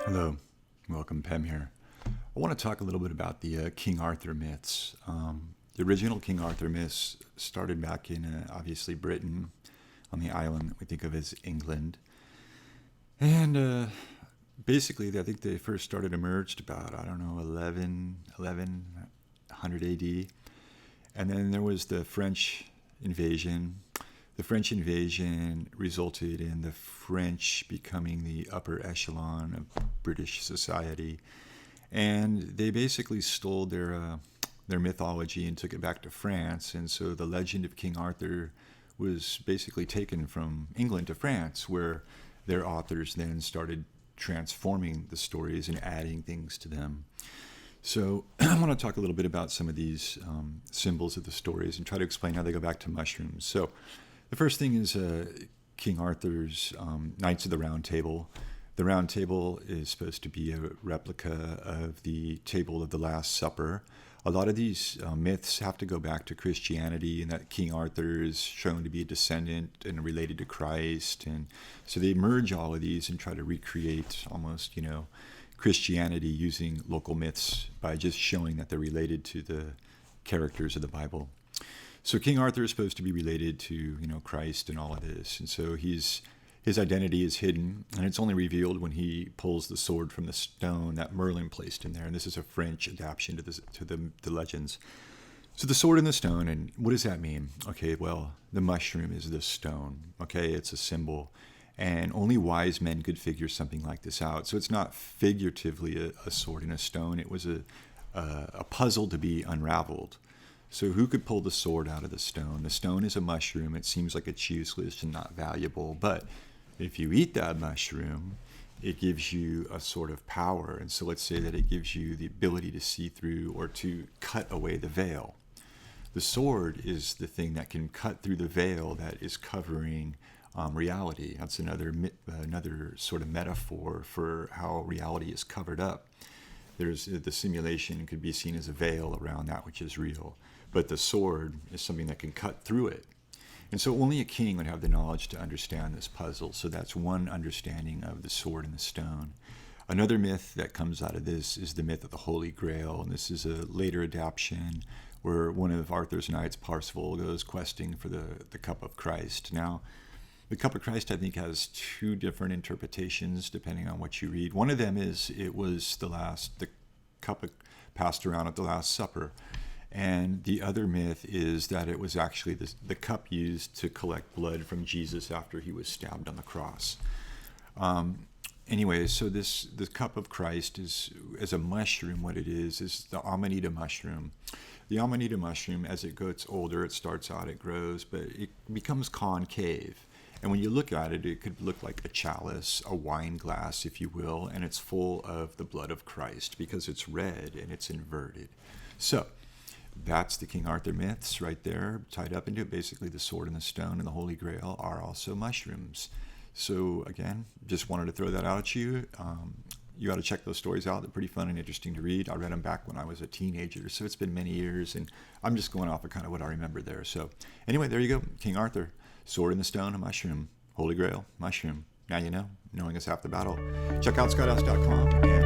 Hello, welcome, Pem here. I want to talk a little bit about the King Arthur myths. The original King Arthur myths started back in obviously Britain, on the island that we think of as England. And basically, I think they first started emerged about, 1100 AD. And then there was the French invasion. The French invasion resulted in the French becoming the upper echelon of British society. And they basically stole their mythology and took it back to France. And so the legend of King Arthur was basically taken from England to France, where their authors then started transforming the stories and adding things to them. So I want to talk a little bit about some of these symbols of the stories and try to explain how they go back to mushrooms. So the first thing is King Arthur's Knights of the Round Table. The Round Table is supposed to be a replica of the table of the Last Supper. A lot of these myths have to go back to Christianity, and that King Arthur is shown to be a descendant and related to Christ. And so they merge all of these and try to recreate almost, Christianity using local myths by just showing that they're related to the characters of the Bible. So King Arthur is supposed to be related to, Christ and all of this. And so his identity is hidden, and it's only revealed when he pulls the sword from the stone that Merlin placed in there. And this is a French adaptation to the legends. So the sword and the stone, and what does that mean? Okay, well, the mushroom is the stone. Okay, it's a symbol. And only wise men could figure something like this out. So it's not figuratively a sword and a stone. It was a puzzle to be unraveled. So who could pull the sword out of the stone? The stone is a mushroom. It seems like it's useless and not valuable. But if you eat that mushroom, it gives you a sort of power. And so let's say that it gives you the ability to see through or to cut away the veil. The sword is the thing that can cut through the veil that is covering reality. That's another sort of metaphor for how reality is covered up. There's the simulation could be seen as a veil around that which is real, but the sword is something that can cut through it. And so only a king would have the knowledge to understand this puzzle. So that's one understanding of the sword and the stone. Another myth that comes out of this is the myth of the Holy Grail, and this is a later adaptation where one of Arthur's knights, Parsifal, goes questing for the cup of Christ. Now, the cup of Christ, I think, has two different interpretations depending on what you read. One of them is it was the cup passed around at the Last Supper. And the other myth is that it was actually the cup used to collect blood from Jesus after he was stabbed on the cross. Anyway, so the cup of Christ is, as a mushroom, what it is the Amanita mushroom. The Amanita mushroom, as it gets older, it starts out, it grows, but it becomes concave. And when you look at it, it could look like a chalice, a wine glass, if you will, and it's full of the blood of Christ because it's red and it's inverted. So that's the King Arthur myths right there, tied up into it. Basically, the sword and the stone and the Holy Grail are also mushrooms. So again, just wanted to throw that out at you. You got to check those stories out. They're pretty fun and interesting to read. I read them back when I was a teenager, so it's been many years, and I'm just going off of kind of what I remember there. So anyway, there you go. King Arthur, sword in the stone, a mushroom. Holy Grail, mushroom. Now you know. Knowing is half the battle. Check out skydouse.com.